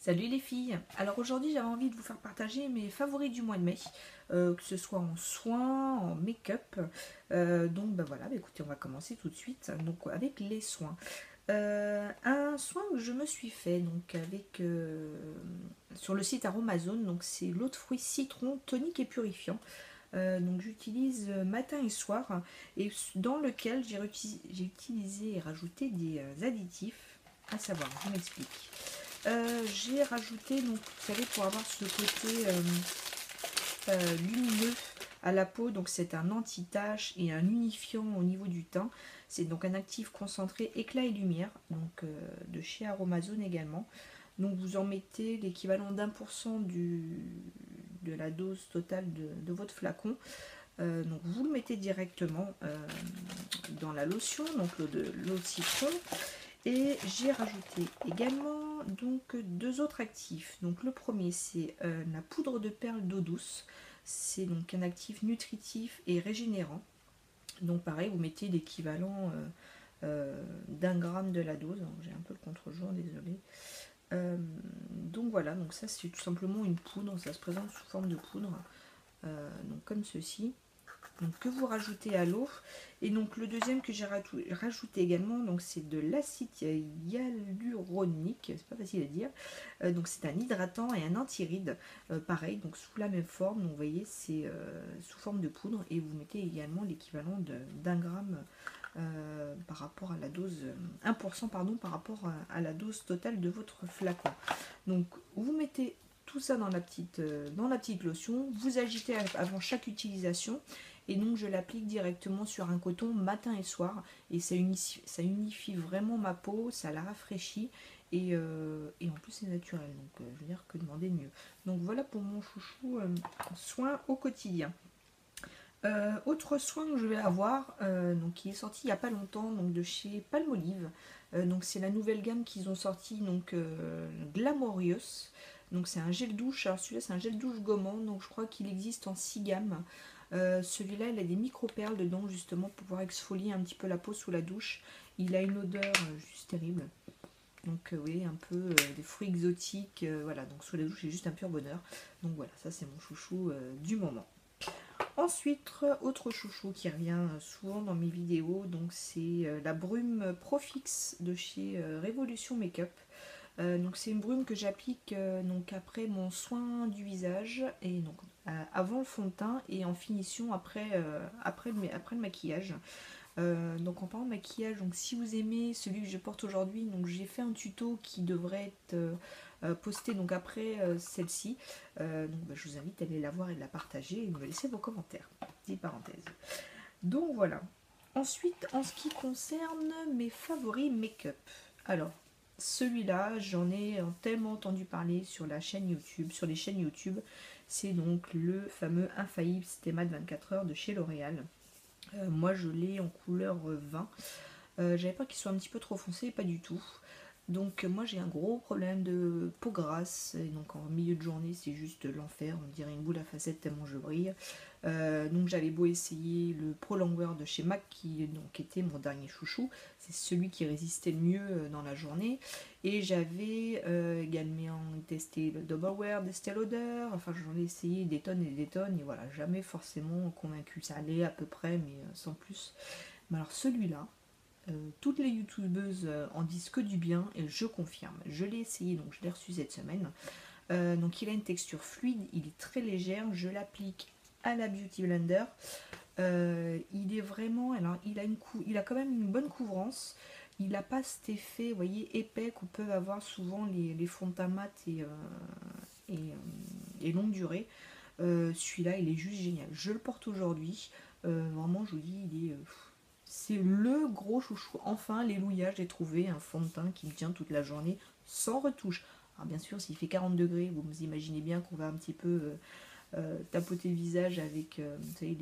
Salut les filles. Alors aujourd'hui j'avais envie de vous faire partager mes favoris du mois de mai, que ce soit en soins, en make-up. Donc bah voilà, bah écoutez, on va commencer tout de suite donc avec les soins. Un soin que je me suis fait donc avec sur le site Aromazone, donc c'est l'eau de fruits citron tonique et purifiant. Donc j'utilise matin et soir et dans lequel j'ai utilisé et rajouté des additifs, à savoir, je m'explique. J'ai rajouté, donc vous savez, pour avoir ce côté lumineux à la peau, donc c'est un anti-tache et un unifiant au niveau du teint. C'est donc un actif concentré éclat et lumière, donc de chez Aromazone également. Donc vous en mettez l'équivalent d'1% de la dose totale de votre flacon. Donc vous le mettez directement dans la lotion, donc l'eau de citron. Et j'ai rajouté également donc deux autres actifs. Donc le premier c'est la poudre de perle d'eau douce. C'est donc un actif nutritif et régénérant. Donc pareil, vous mettez l'équivalent d'un gramme de la dose. J'ai un peu le contre-jour, désolé. Donc voilà, donc ça c'est tout simplement une poudre. Ça se présente sous forme de poudre. Donc comme ceci. Donc, que vous rajoutez à l'eau. Et donc le deuxième que j'ai rajouté également, donc c'est de l'acide hyaluronique, c'est pas facile à dire. Donc c'est un hydratant et un anti-rides, pareil, donc sous la même forme. Donc vous voyez, c'est sous forme de poudre et vous mettez également l'équivalent d'un gramme par rapport à la dose, 1% pardon, par rapport à la dose totale de votre flacon. Donc vous mettez tout ça dans la petite lotion, vous agitez avant chaque utilisation et donc je l'applique directement sur un coton matin et soir et ça unifie vraiment ma peau, ça la rafraîchit et en plus c'est naturel, donc je veux dire que demander de mieux. Donc voilà pour mon chouchou soin au quotidien. Autre soin que je vais avoir, donc qui est sorti il n'y a pas longtemps, donc de chez Palmolive. Donc c'est la nouvelle gamme qu'ils ont sorti, donc Glamorious. Donc c'est un gel douche. Alors celui-là c'est un gel douche gommant, donc je crois qu'il existe en 6 gammes. Celui-là il a des micro-perles dedans justement pour pouvoir exfolier un petit peu la peau sous la douche. Il a une odeur juste terrible. Donc oui, un peu des fruits exotiques. Voilà, donc sous la douche c'est juste un pur bonheur. Donc voilà, ça c'est mon chouchou du moment. Ensuite, autre chouchou qui revient souvent dans mes vidéos, donc c'est la brume Profix de chez Révolution Makeup. Donc c'est une brume que j'applique donc après mon soin du visage et donc avant le fond de teint et en finition après le maquillage. Donc en parlant de maquillage, donc si vous aimez celui que je porte aujourd'hui, donc j'ai fait un tuto qui devrait être posté donc après celle-ci. Donc bah, je vous invite à aller la voir et de la partager et de me laisser vos commentaires. Petite parenthèse. Donc voilà. Ensuite, en ce qui concerne mes favoris make-up. Alors, celui-là, j'en ai tellement entendu parler sur la chaîne YouTube, sur les chaînes YouTube. C'est donc le fameux Infaillible Stémat 24 heures de chez L'Oréal. Moi je l'ai en couleur vin. J'avais peur qu'il soit un petit peu trop foncé, pas du tout. Donc moi j'ai un gros problème de peau grasse et donc en milieu de journée c'est juste l'enfer, on dirait une boule à facettes tellement je brille. Donc j'avais beau essayer le Pro Longwear de chez MAC qui donc était mon dernier chouchou, c'est celui qui résistait le mieux dans la journée. Et j'avais également testé le Double Wear d'Estée Lauder, enfin j'en ai essayé des tonnes et des tonnes et voilà, jamais forcément convaincu, ça allait à peu près mais sans plus. Mais alors celui-là, toutes les youtubeuses en disent que du bien et je confirme. Je l'ai essayé, donc je l'ai reçu cette semaine. Donc il a une texture fluide, il est très légère, je l'applique à la Beauty Blender. Il est vraiment, alors il a quand même une bonne couvrance. Il n'a pas cet effet, vous voyez, épais qu'on peut avoir souvent les fonds de teint mat et longue durée. Celui-là, il est juste génial. Je le porte aujourd'hui. Vraiment, je vous dis, c'est le gros chouchou. Enfin, alléluia, j'ai trouvé un fond de teint qui me tient toute la journée sans retouche. Alors bien sûr, s'il fait 40 degrés, vous imaginez bien qu'on va un petit peu tapoter le visage avec vous savez,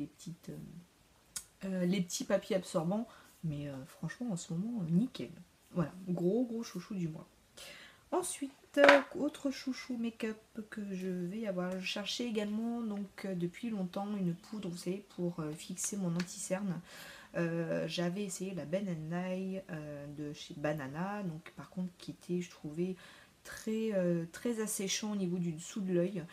les petits papiers absorbants. Mais franchement, en ce moment, nickel. Voilà, gros chouchou du mois. Ensuite, autre chouchou make-up que je vais avoir. Je cherchais également donc depuis longtemps une poudre, vous savez, pour fixer mon anti-cerne. J'avais essayé la Ben Nye de chez Banana, donc par contre qui était, je trouvais, très asséchant au niveau du dessous de l'œil,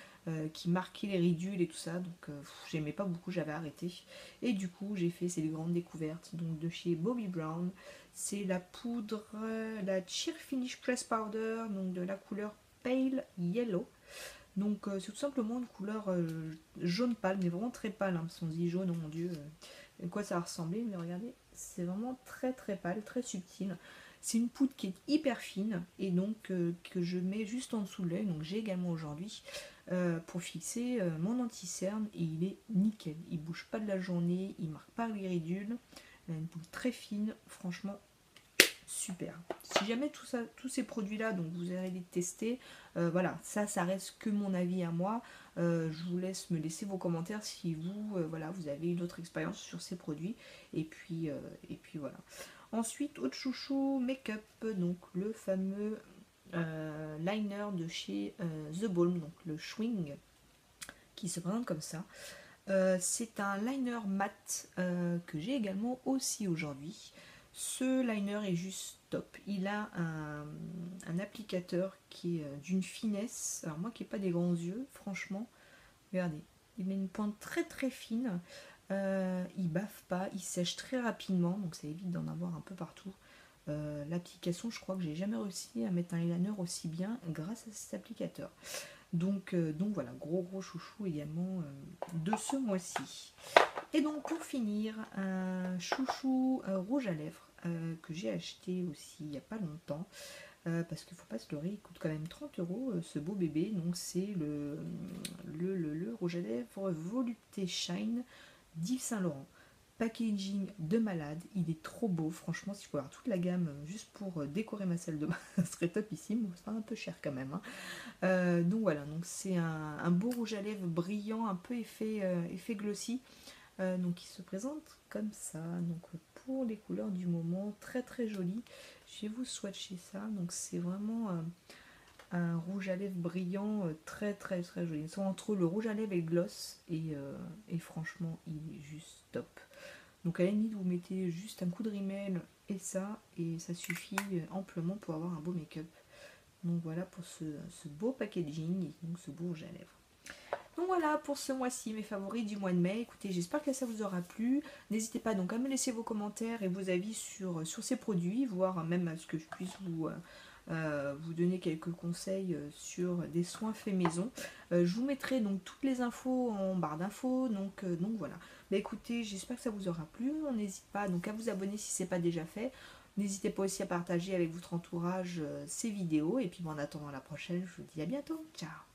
qui marquait les ridules et tout ça, donc j'aimais pas beaucoup, j'avais arrêté. Et du coup j'ai fait ces grandes découvertes donc de chez Bobbi Brown. C'est la poudre, la Sheer Finish Press Powder, donc de la couleur Pale Yellow. Donc c'est tout simplement une couleur jaune pâle, mais vraiment très pâle, hein, parce qu'on se dit jaune, oh mon dieu, à quoi ça va ressembler, mais regardez, c'est vraiment très pâle, très subtil. C'est une poudre qui est hyper fine, et donc que je mets juste en dessous de l'œil, donc j'ai également aujourd'hui, pour fixer mon anti-cerne, et il est nickel, il bouge pas de la journée, il marque pas les ridules, une poudre très fine, franchement super. Si jamais tous ces produits-là, donc vous allez les tester, voilà, ça reste que mon avis à moi. Je vous laisse me laisser vos commentaires si vous, voilà, vous avez une autre expérience sur ces produits. Et puis voilà. Ensuite, autre chouchou, make-up, donc le fameux liner de chez The Balm, donc le Schwing, qui se présente comme ça. C'est un liner mat que j'ai également aussi aujourd'hui. Ce liner est juste top. Il a un applicateur qui est d'une finesse. Alors moi qui n'ai pas des grands yeux, franchement, regardez. Il met une pointe très fine. Il baffe pas, il sèche très rapidement, donc ça évite d'en avoir un peu partout. L'application, je crois que j'ai jamais réussi à mettre un eyeliner aussi bien grâce à cet applicateur. Donc voilà, gros chouchou également de ce mois-ci. Et donc pour finir, un chouchou rouge à lèvres que j'ai acheté aussi il n'y a pas longtemps. Parce qu'il ne faut pas se leurrer, il coûte quand même 30 € ce beau bébé. Donc c'est le rouge à lèvres Volupté Shine d'Yves Saint Laurent. Packaging de malade, il est trop beau, franchement, si je pouvais avoir toute la gamme juste pour décorer ma salle de bain, ça serait topissime, ça sera un peu cher quand même, hein. Donc voilà, donc c'est un beau rouge à lèvres brillant, un peu effet glossy, donc il se présente comme ça, donc pour les couleurs du moment, très joli. Je vais vous swatcher ça, donc c'est vraiment un rouge à lèvres brillant, très joli. Ils sont entre le rouge à lèvres et le gloss, et franchement il est juste top. Donc à la limite vous mettez juste un coup de rímel et ça suffit amplement pour avoir un beau make-up. Donc voilà pour ce beau packaging et donc ce beau rouge à lèvres. Donc voilà pour ce mois-ci, mes favoris du mois de mai. Écoutez, j'espère que ça vous aura plu. N'hésitez pas donc à me laisser vos commentaires et vos avis sur ces produits, voire même à ce que je puisse vous donner quelques conseils sur des soins faits maison. Je vous mettrai donc toutes les infos en barre d'infos. Donc voilà. Bah, écoutez, j'espère que ça vous aura plu. On n'hésite pas donc à vous abonner si ce n'est pas déjà fait. N'hésitez pas aussi à partager avec votre entourage ces vidéos. Et puis en attendant la prochaine, je vous dis à bientôt. Ciao!